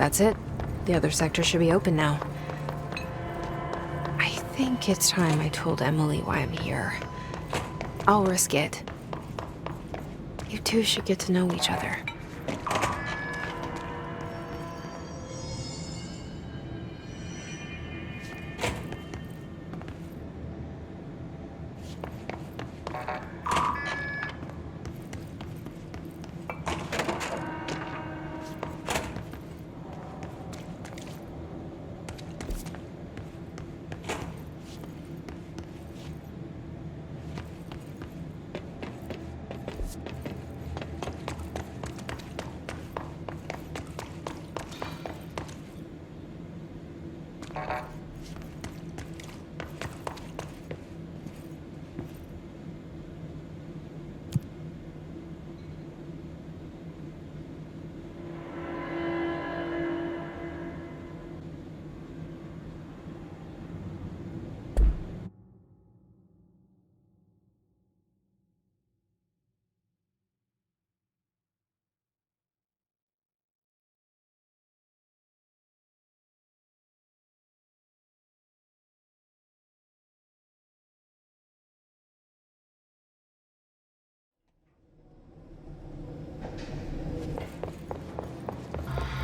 That's it. The other sector should be open now. I think it's time I told Emily why I'm here. I'll risk it. You two should get to know each other.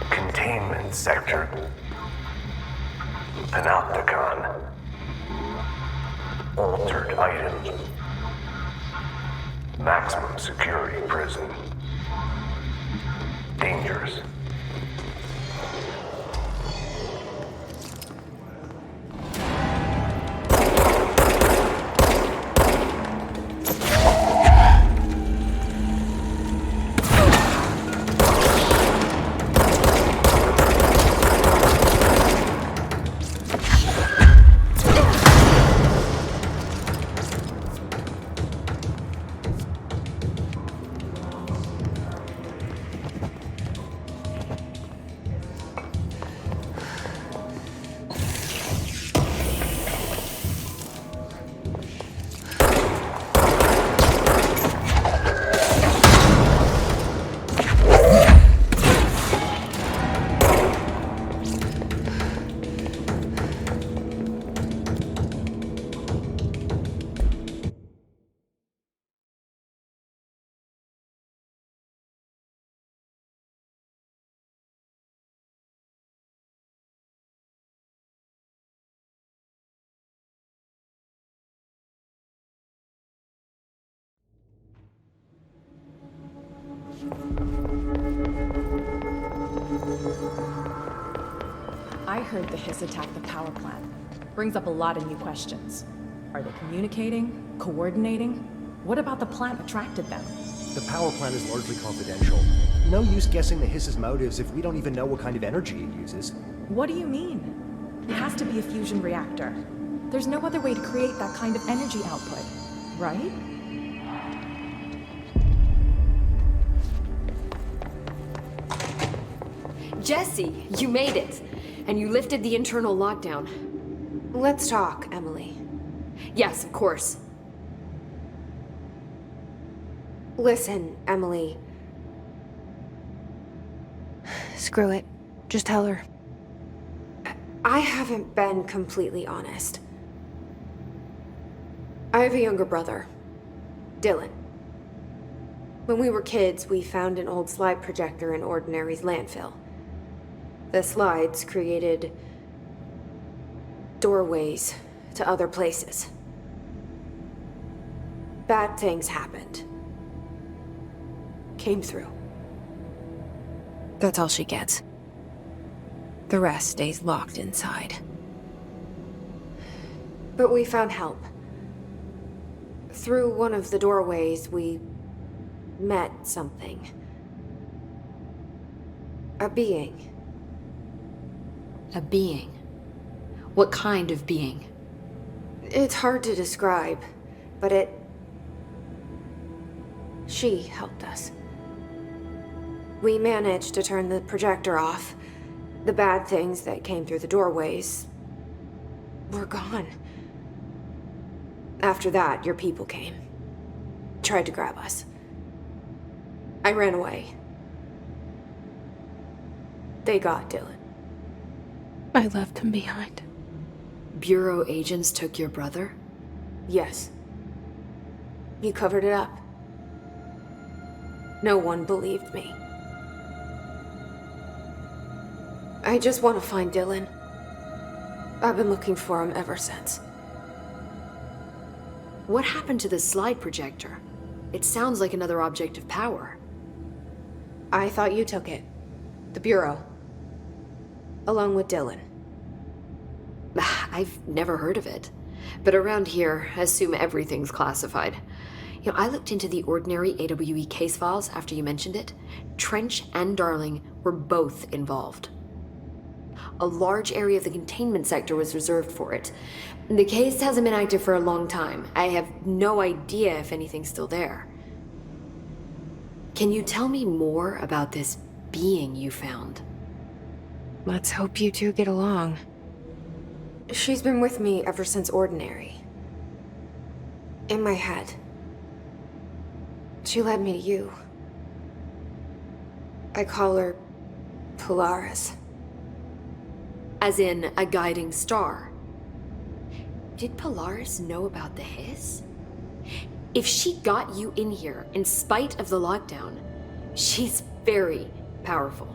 Containment Sector. Panopticon. Altered items. Maximum security prison. Dangerous. I heard the Hiss attacked the power plant. Brings up a lot of new questions. Are they communicating? Coordinating? What about the plant attracted them? The power plant is largely confidential. No use guessing the Hiss's motives if we don't even know what kind of energy it uses. What do you mean? It has to be a fusion reactor. There's no other way to create that kind of energy output, right? Jesse, you made it! And you lifted the internal lockdown. Let's talk, Emily. Yes, of course. Listen, Emily. Screw it. Just tell her. I haven't been completely honest. I have a younger brother, Dylan. When we were kids, we found an old slide projector in Ordinary's landfill. The slides created doorways to other places. Bad things happened. Came through. That's all she gets. The rest stays locked inside. But we found help. Through one of the doorways, we met something. A being. A being? What kind of being? It's hard to describe, but she helped us. We managed to turn the projector off. The bad things that came through the doorways were gone. After that, your people came. Tried to grab us. I ran away. they got Dylan? I left him behind. Bureau agents took your brother? Yes. You covered it up. No one believed me. I just want to find Dylan. I've been looking for him ever since. What happened to the slide projector? It sounds like another object of power. I thought you took it. The Bureau. Along with Dylan. I've never heard of it. But around here, I assume everything's classified. You know, I looked into the ordinary AWE case files after you mentioned it. Trench and Darling were both involved. A large area of the containment sector was reserved for it. The case hasn't been active for a long time. I have no idea if anything's still there. Can you tell me more about this being you found? Let's hope you two get along. She's been with me ever since Ordinary. In my head. She led me to you. I call her Polaris. As in a guiding star. Did Polaris know about the hiss? If she got you in here in spite of the lockdown, she's very powerful.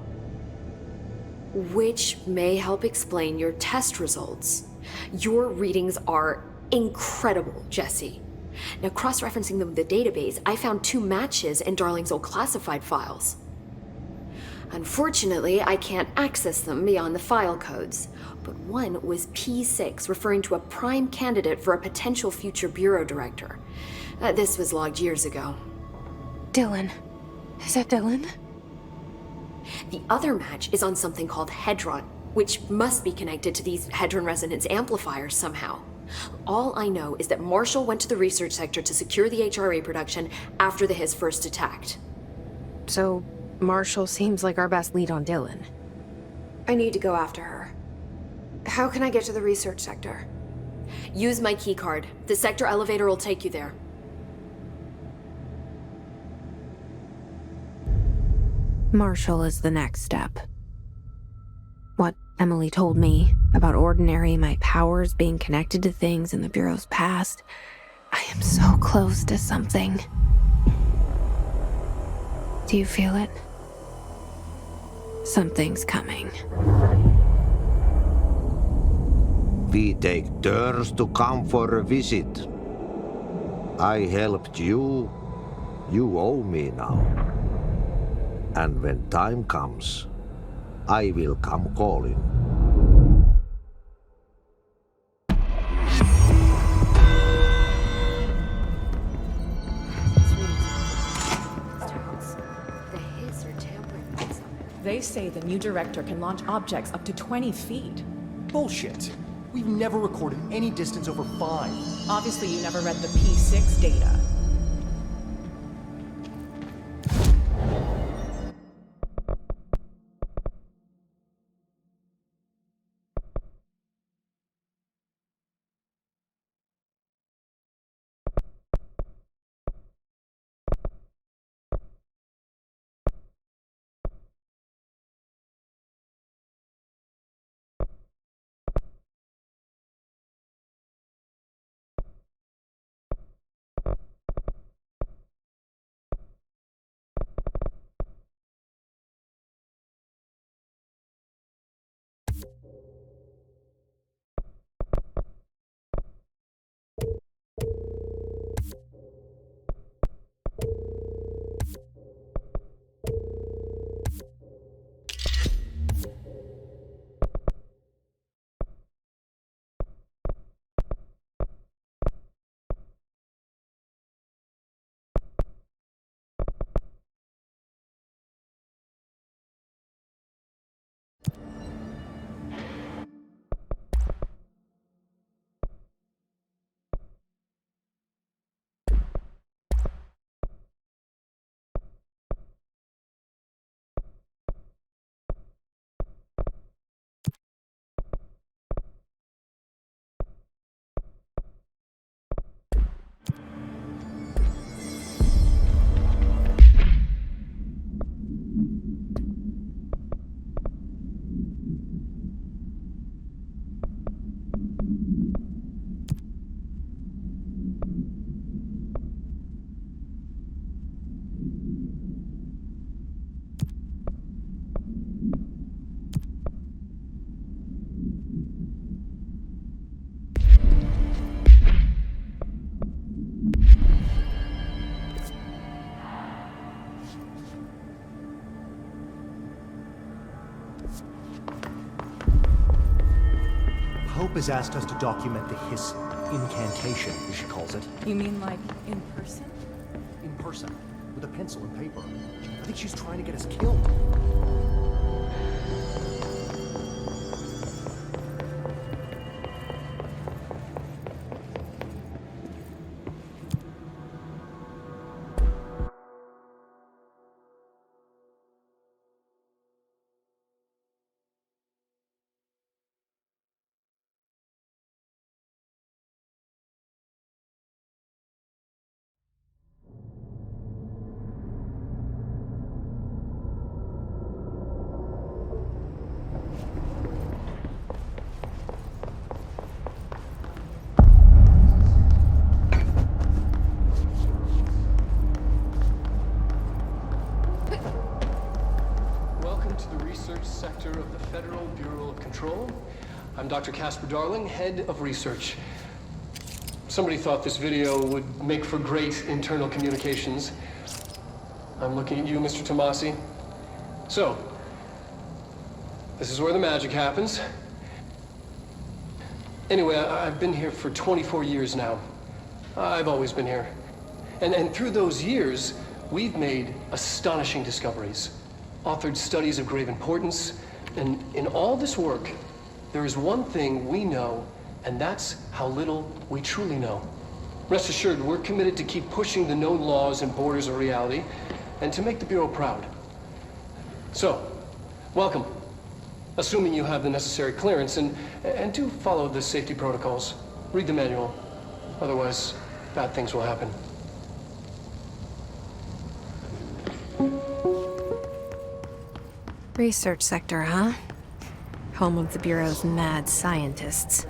Which may help explain your test results. Your readings are incredible, Jesse. Now, cross-referencing them with the database, I found 2 matches in Darling's old classified files. Unfortunately, I can't access them beyond the file codes, but one was P6, referring to a prime candidate for a potential future bureau director. This was logged years ago. Dylan. Is that Dylan? The other match is on something called Hedron, which must be connected to these Hedron resonance amplifiers somehow. All I know is that Marshall went to the research sector to secure the HRA production after the hiss first attacked. So, Marshall seems like our best lead on Dylan. I need to go after her. How can I get to the research sector? Use my keycard. The sector elevator will take you there. Marshall is the next step. What Emily told me about Ordinary, my powers being connected to things in the Bureau's past. I am so close to something. Do you feel it? Something's coming. We take turns to come for a visit. I helped you. You owe me now. And when time comes, I will come calling. The hiss or tampering with something. They say the new director can launch objects up to 20 feet. Bullshit. We've never recorded any distance over 5. Obviously, you never read the P6 data. Hope has asked us to document the Hiss incantation, as she calls it, You mean like in person? in person, with a pencil and paper. I think she's trying to get us killed. Welcome to the research sector of the Federal Bureau of Control. I'm Dr. Casper Darling, head of research. Somebody thought this video would make for great internal communications. I'm looking at you, Mr. Tomasi. So, this is where the magic happens. Anyway, I've been here for 24 years now. I've always been here. And through those years, we've made astonishing discoveries, authored studies of grave importance, and in all this work, there is one thing we know, and that's how little we truly know. Rest assured, we're committed to keep pushing the known laws and borders of reality, and to make the Bureau proud. So, welcome. Assuming you have the necessary clearance, and do follow the safety protocols. Read the manual. Otherwise, bad things will happen. Research sector, huh? Home of the Bureau's mad scientists.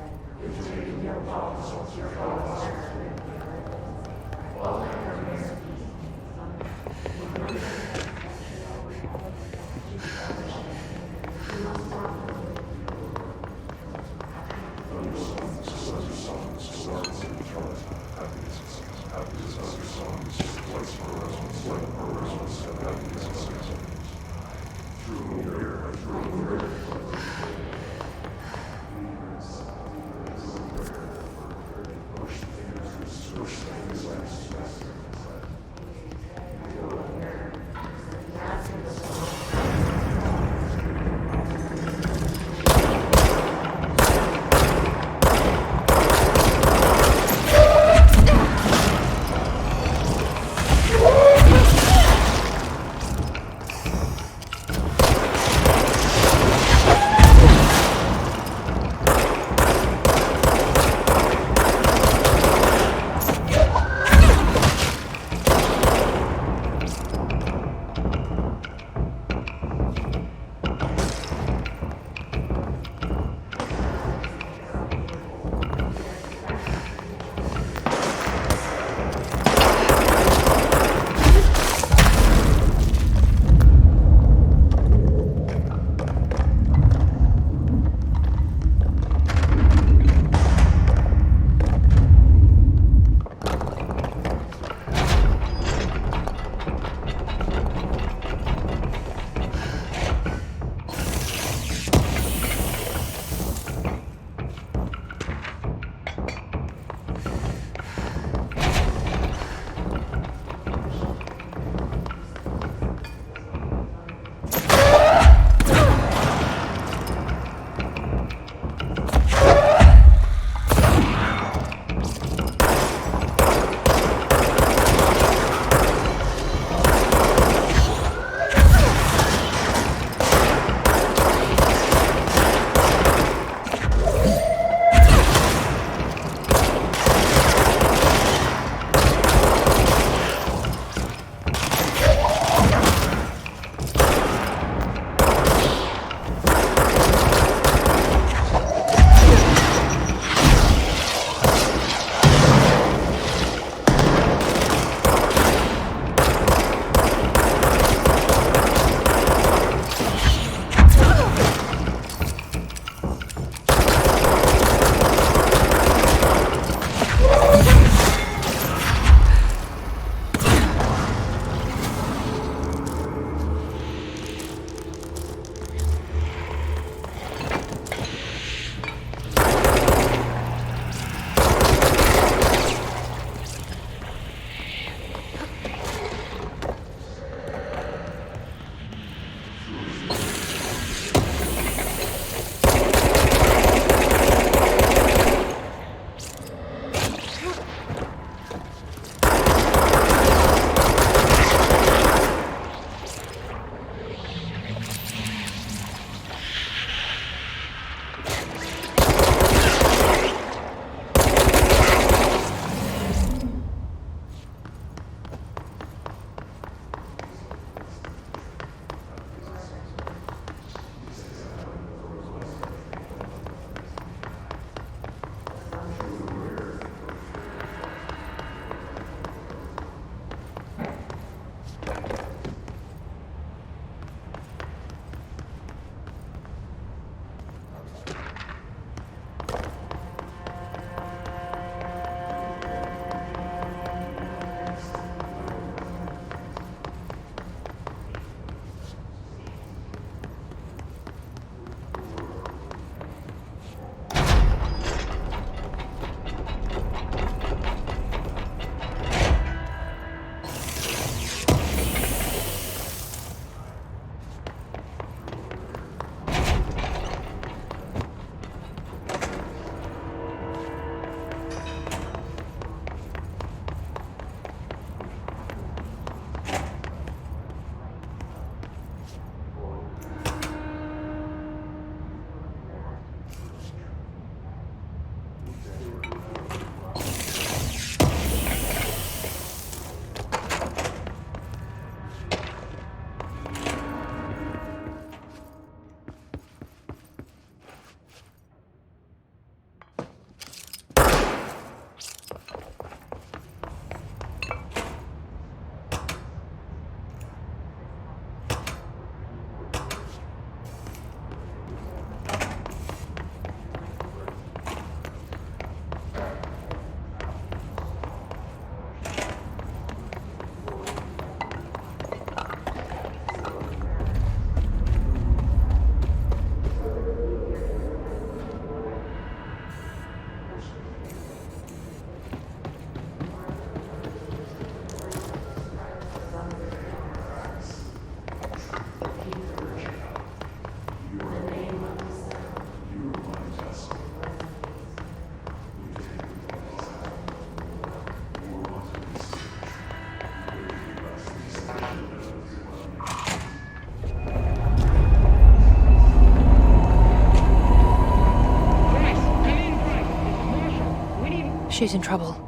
She's in trouble.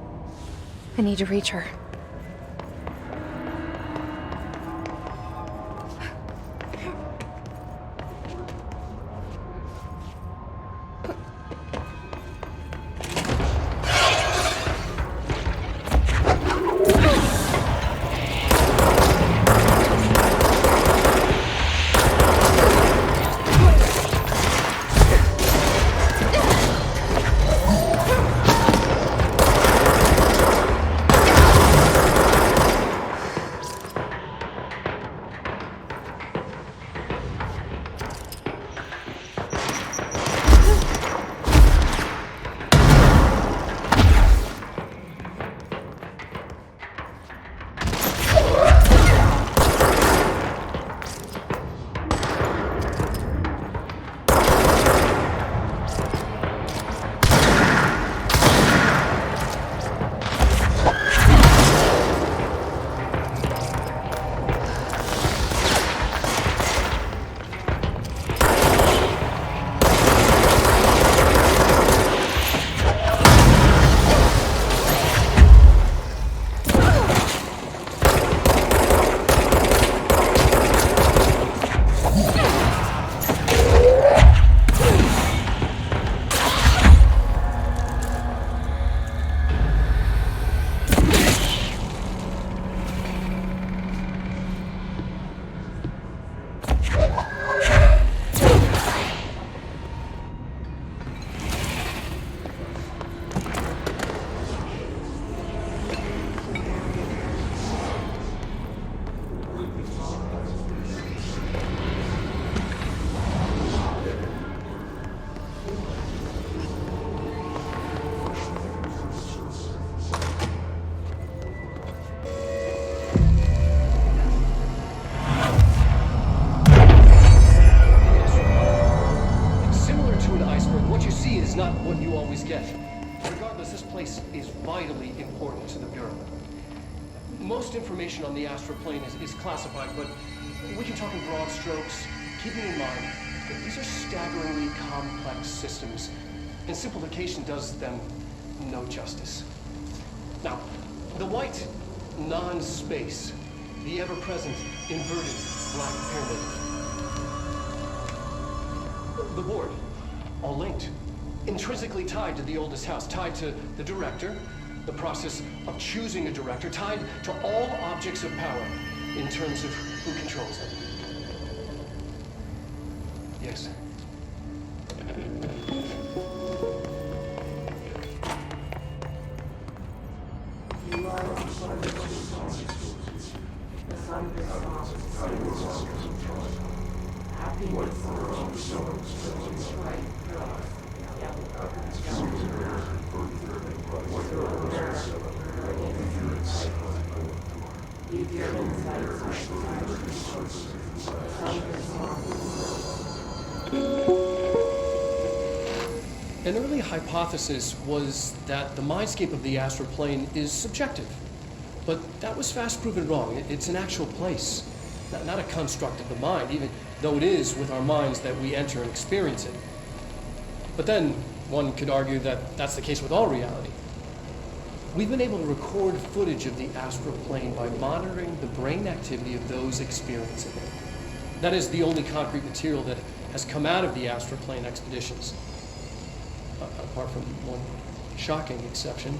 I need to reach her. Most information on the astral plane is classified, but we can talk in broad strokes, keeping in mind that these are staggeringly complex systems, and simplification does them no justice. Now, the white non-space, the ever-present inverted black pyramid, the board, all linked, intrinsically tied to the oldest house, tied to the director, the process of choosing a director, tied to all objects of power in terms of who controls them. Yes. An early hypothesis was that the mindscape of the astral plane is subjective, but that was fast proven wrong. It's an actual place, not a construct of the mind, even though it is with our minds that we enter and experience it. But then one could argue that that's the case with all reality. We've been able to record footage of the astral plane by monitoring the brain activity of those experiencing it. That is the only concrete material that has come out of the astral plane expeditions. Apart from one shocking exception.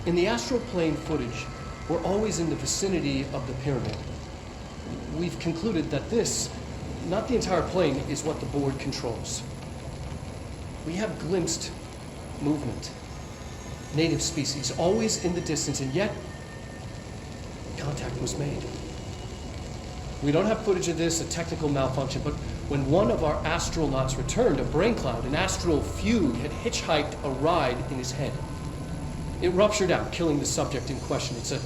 In the astral plane footage, we're always in the vicinity of the pyramid. We've concluded that this, not the entire plane, is what the board controls. We have glimpsed movement, native species, always in the distance, and yet contact was made. We don't have footage of this, a technical malfunction, but when one of our astronauts returned, a brain cloud, an astral fugue, had hitchhiked a ride in his head. It ruptured out, killing the subject in question. It's a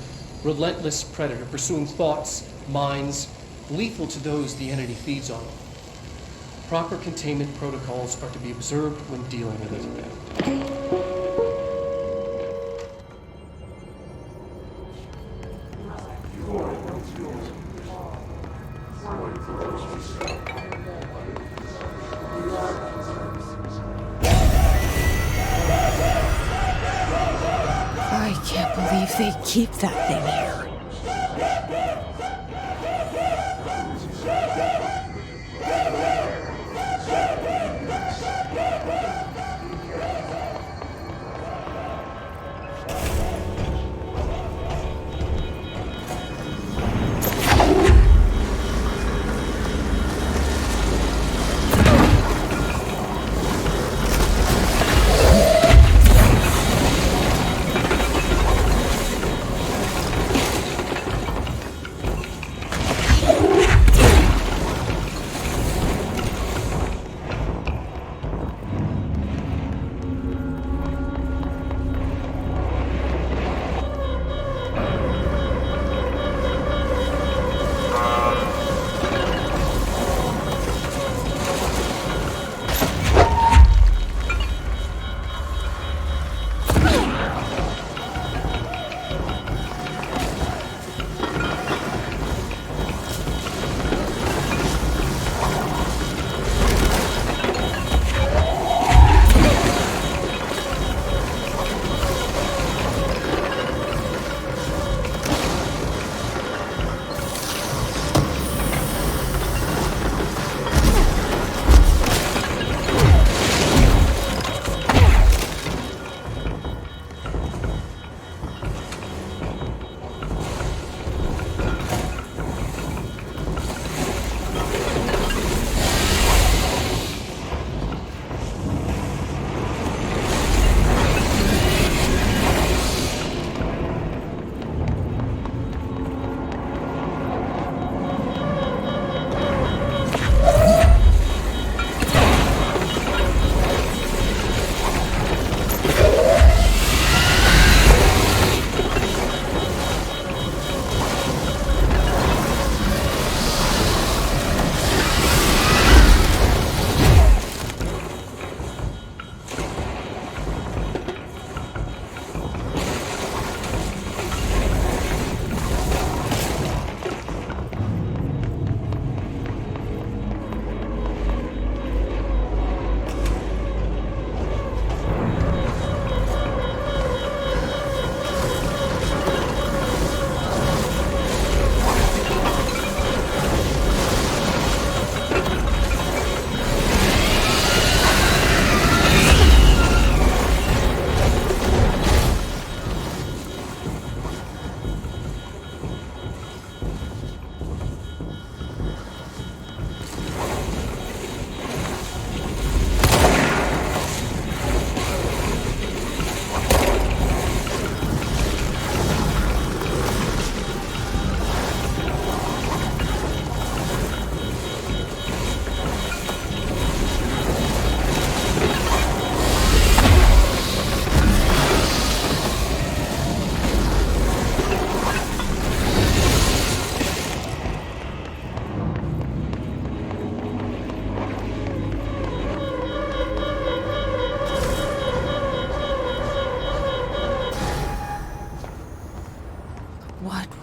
relentless predator, pursuing thoughts, minds, lethal to those the entity feeds on. Proper containment protocols are to be observed when dealing with it. if they keep that thing here.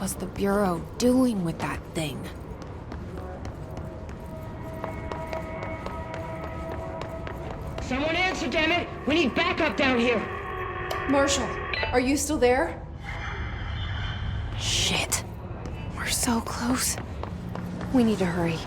was the Bureau doing with that thing? Someone answer, damn it! We need backup down here! Marshall, are you still there? Shit. We're so close. We need to hurry.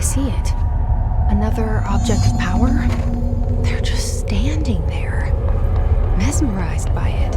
see it. Another object of power? They're just standing there, mesmerized by it.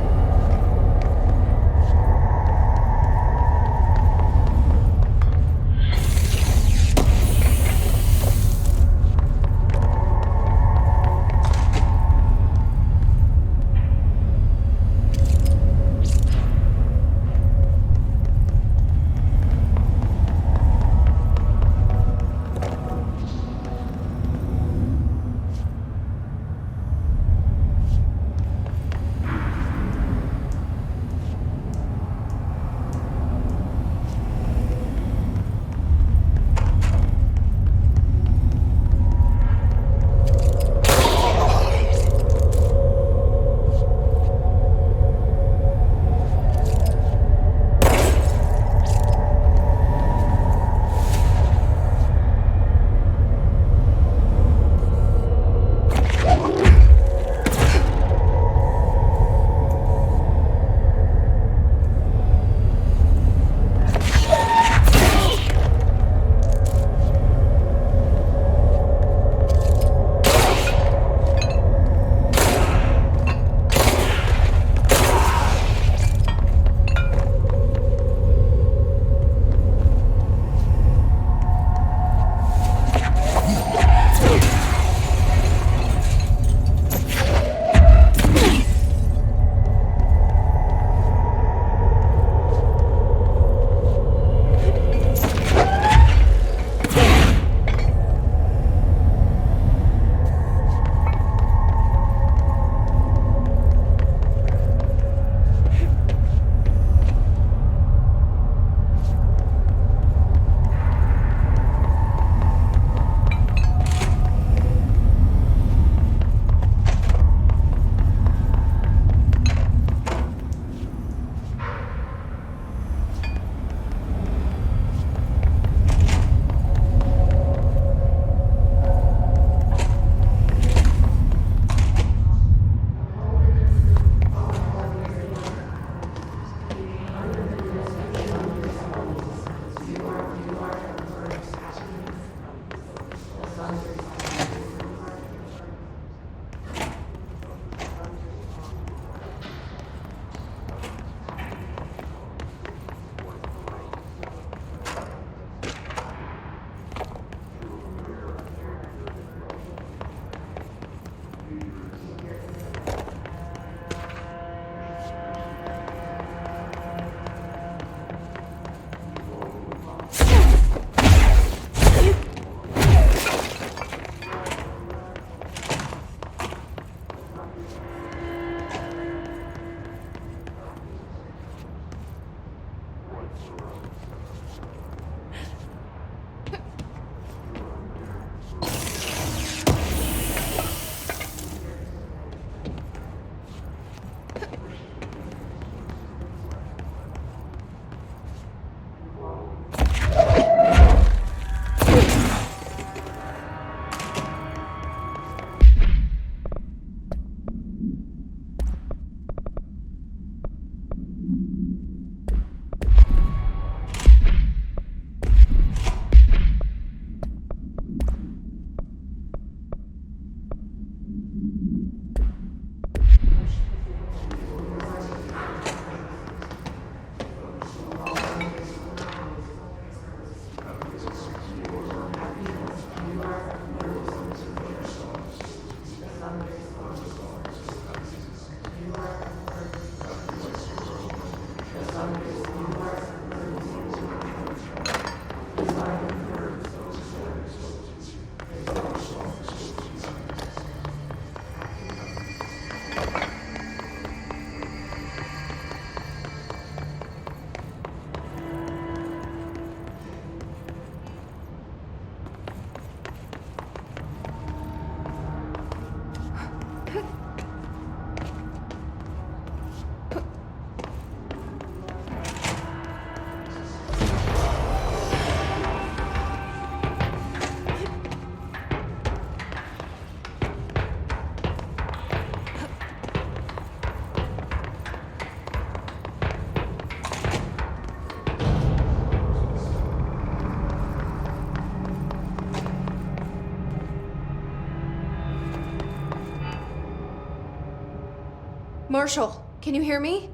Marshall, can you hear me?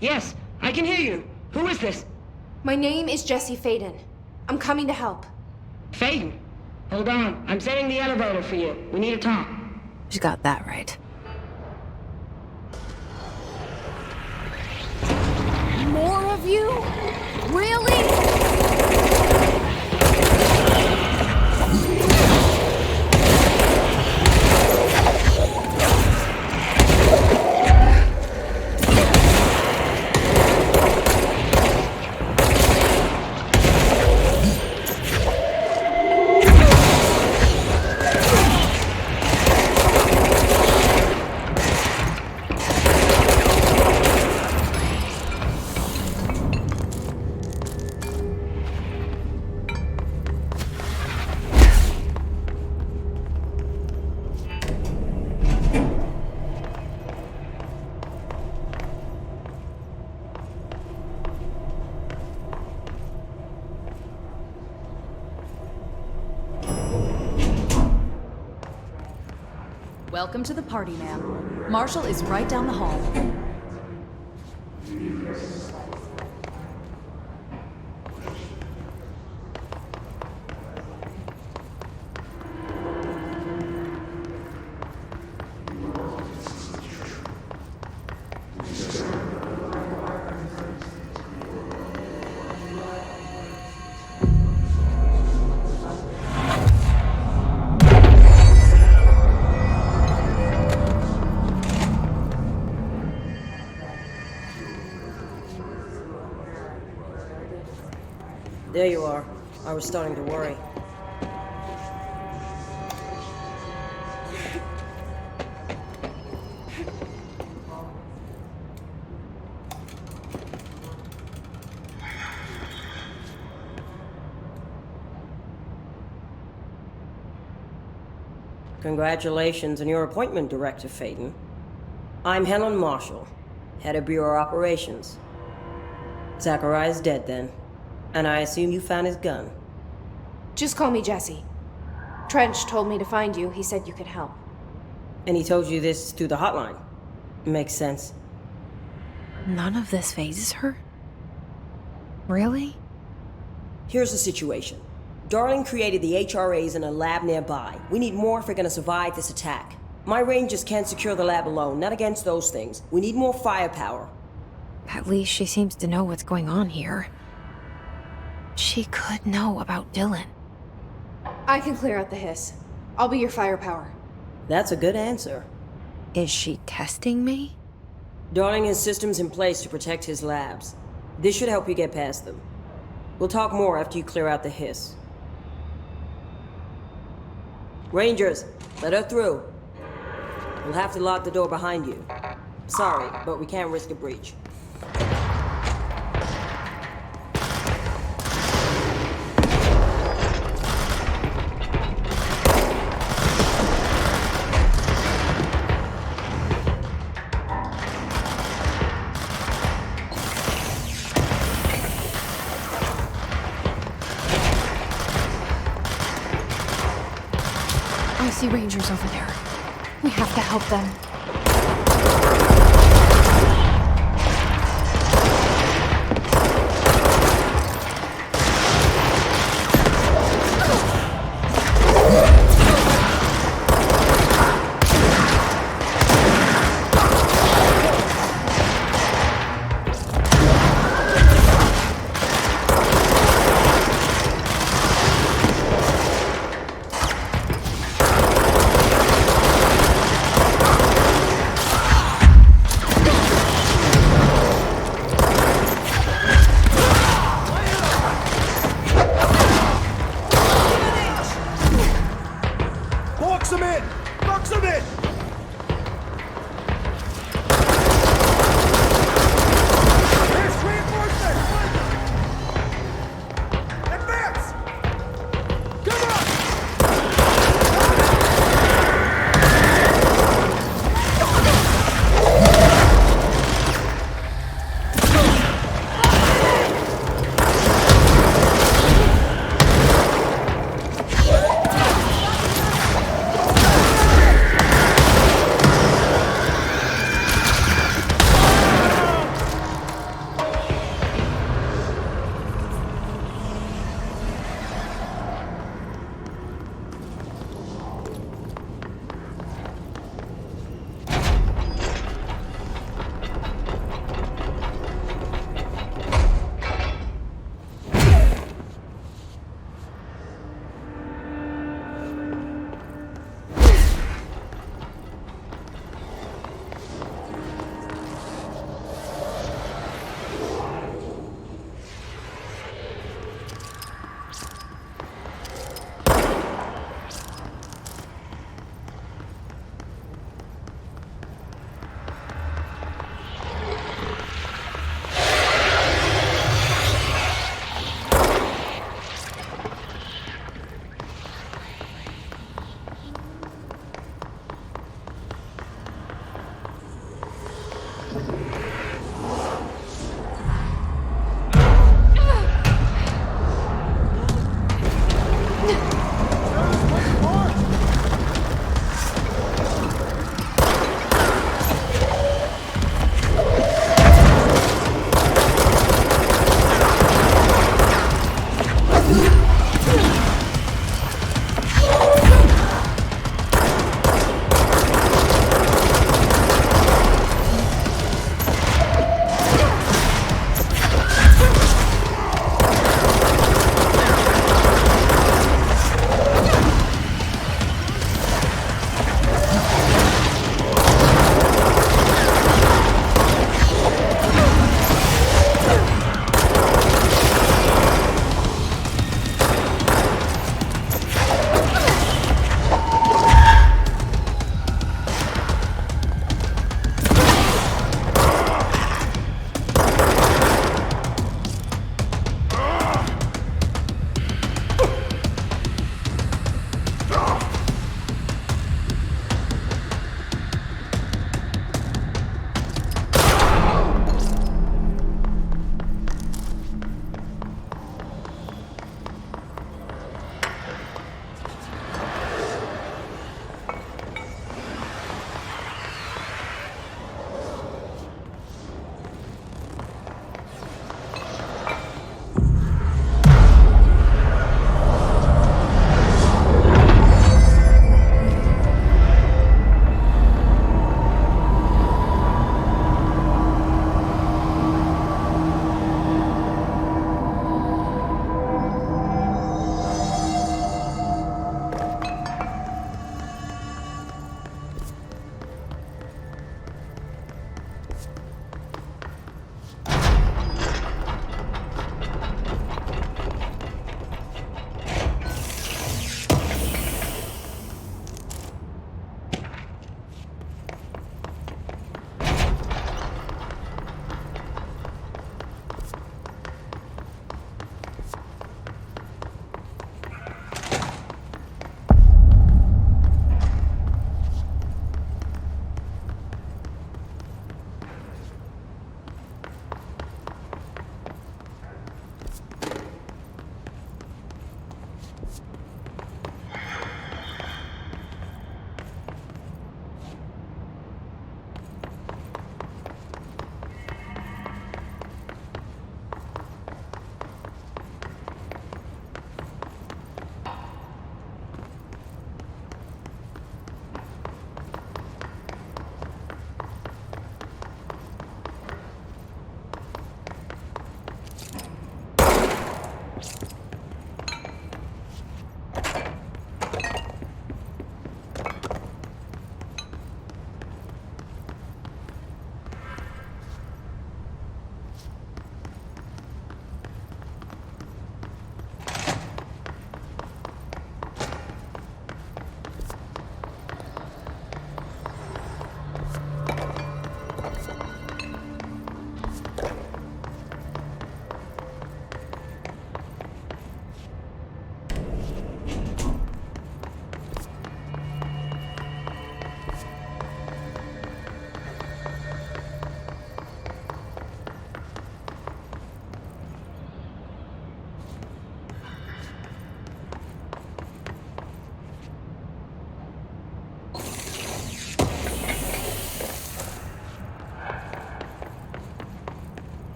Yes, I can hear you. Who is this? My name is Jesse Faden. I'm coming to help. Faden. Hold on. I'm setting the elevator for you. We need to talk. She got that right. More of you? Really? Welcome to the party, ma'am. Marshall is right down the hall. There you are. I was starting to worry. Congratulations on your appointment, Director Faden. I'm Helen Marshall, head of Bureau Operations. Zachariah's dead then, and I assume you found his gun. Just call me Jesse. Trench told me to find you. He said you could help. And he told you this through the hotline. Makes sense. None of this phases her? Really? Here's the situation. Darling created the HRAs in a lab nearby. We need more if we're gonna survive this attack. My rangers can't secure the lab alone, not against those things. We need more firepower. At least she seems to know what's going on here. She could know about Dylan. I can clear out the hiss. I'll be your firepower. That's a good answer. Is she testing me? Darling has systems in place to protect his labs. This should help you get past them. We'll talk more after you clear out the hiss. Rangers, let her through. We'll have to lock the door behind you. Sorry, but we can't risk a breach. I see Rangers over there. We have to help them.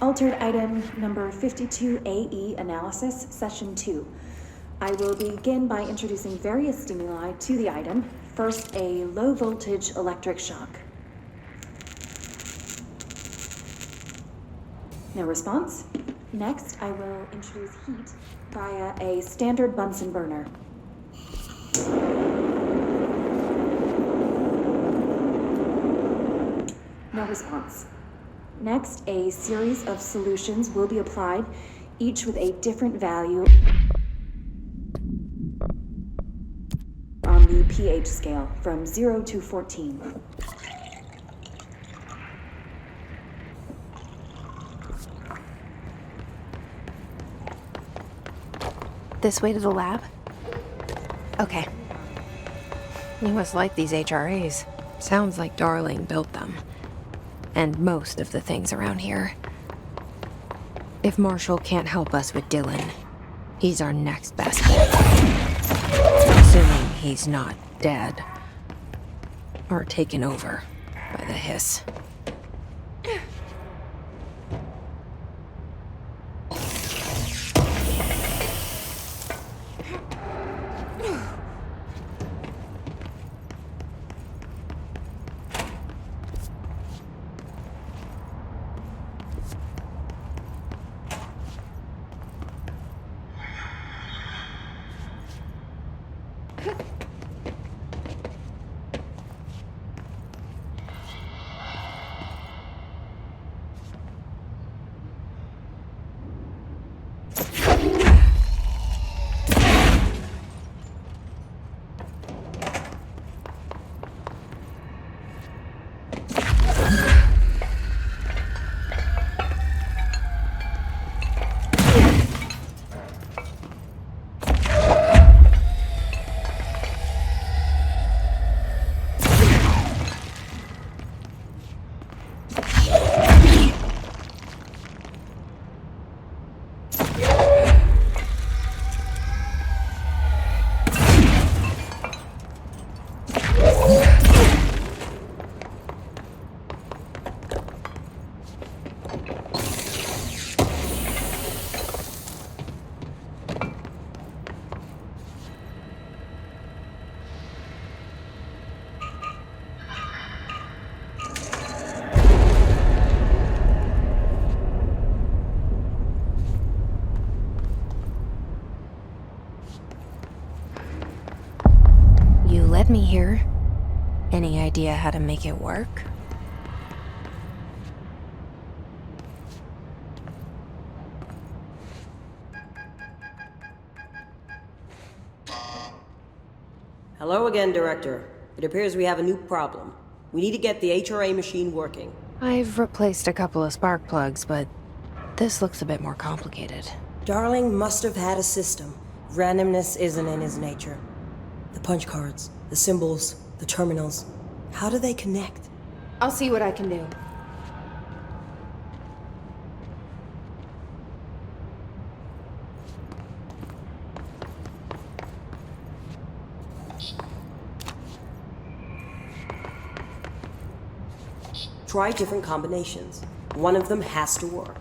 Altered item number 52AE analysis, session 2. I will begin by introducing various stimuli to the item. First, a low voltage electric shock. No response. Next, I will introduce heat via a standard Bunsen burner. No response. Next, a series of solutions will be applied, each with a different value on the pH scale from 0 to 14. This way to the lab? Okay. You must like these HRAs. Sounds like Darling built them. And most of the things around here. If Marshall can't help us with Dylan, he's our next best bet. Assuming he's not dead. Or taken over by the Hiss. Me here. Any idea how to make it work? Hello again, Director. It appears we have a new problem. We need to get the HRA machine working. I've replaced a couple of spark plugs, but this looks a bit more complicated. Darling must have had a system. Randomness isn't in his nature. The punch cards, the symbols, the terminals. How do they connect? I'll see what I can do. Try different combinations. One of them has to work.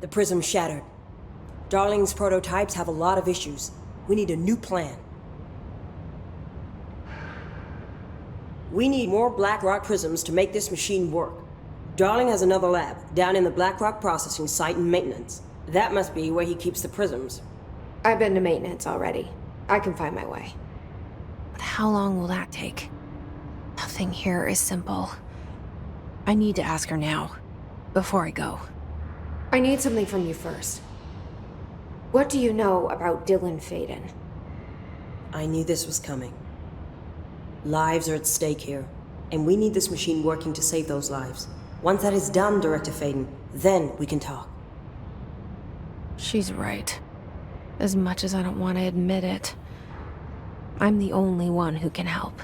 The prism's shattered. Darling's prototypes have a lot of issues. We need a new plan. We need more Blackrock prisms to make this machine work. Darling has another lab, down in the Blackrock processing site in maintenance. That must be where he keeps the prisms. I've been to maintenance already. I can find my way. But how long will that take? Nothing here is simple. I need to ask her now, before I go. I need something from you first. What do you know about Dylan Faden? I knew this was coming. Lives are at stake here, and we need this machine working to save those lives. Once that is done, Director Faden, then we can talk. She's right. As much as I don't want to admit it, I'm the only one who can help.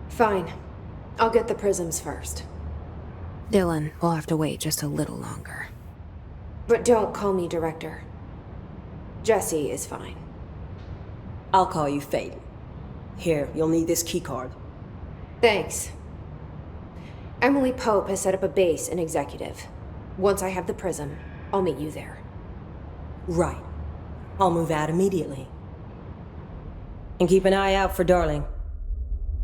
Fine. I'll get the prisms first. Dylan will have to wait just a little longer. But don't call me Director. Jesse is fine. I'll call you Faden. Here, you'll need this keycard. Thanks. Emily Pope has set up a base in Executive. Once I have the prism, I'll meet you there. Right. I'll move out immediately. And keep an eye out for Darling.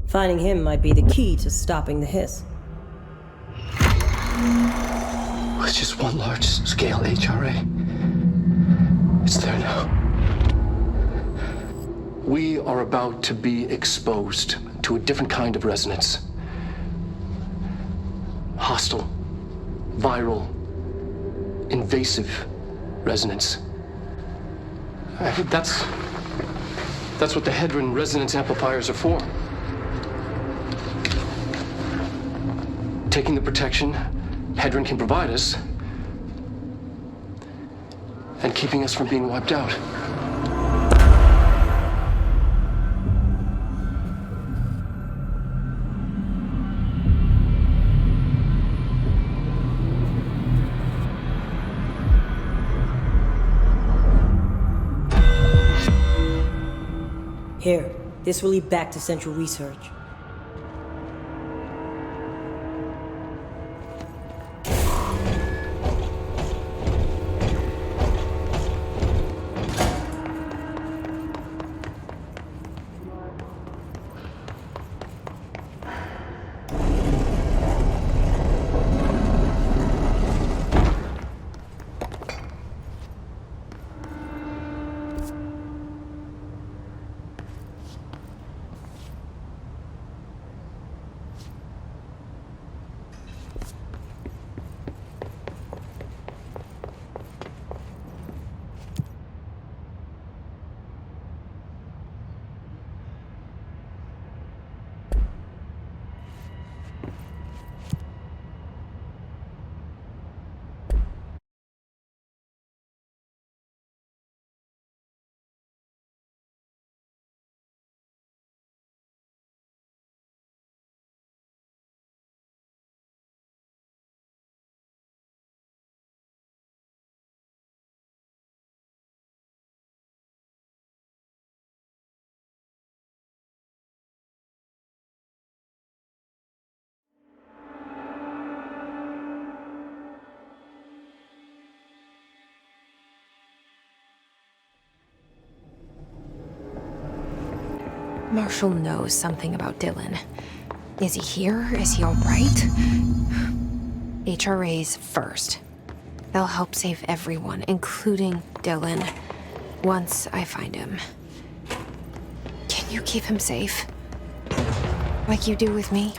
Finding him might be the key to stopping the hiss. With just one large-scale HRA. It's there now. We are about to be exposed to a different kind of resonance. Hostile, viral, invasive resonance. That's what the Hedron resonance amplifiers are for. Taking the protection Hedron can provide us and keeping us from being wiped out. Here, this will lead back to Central Research. Marshall knows something about Dylan. Is he here? Is he all right? HRAs first. They'll help save everyone, including Dylan, once I find him. Can you keep him safe? Like you do with me?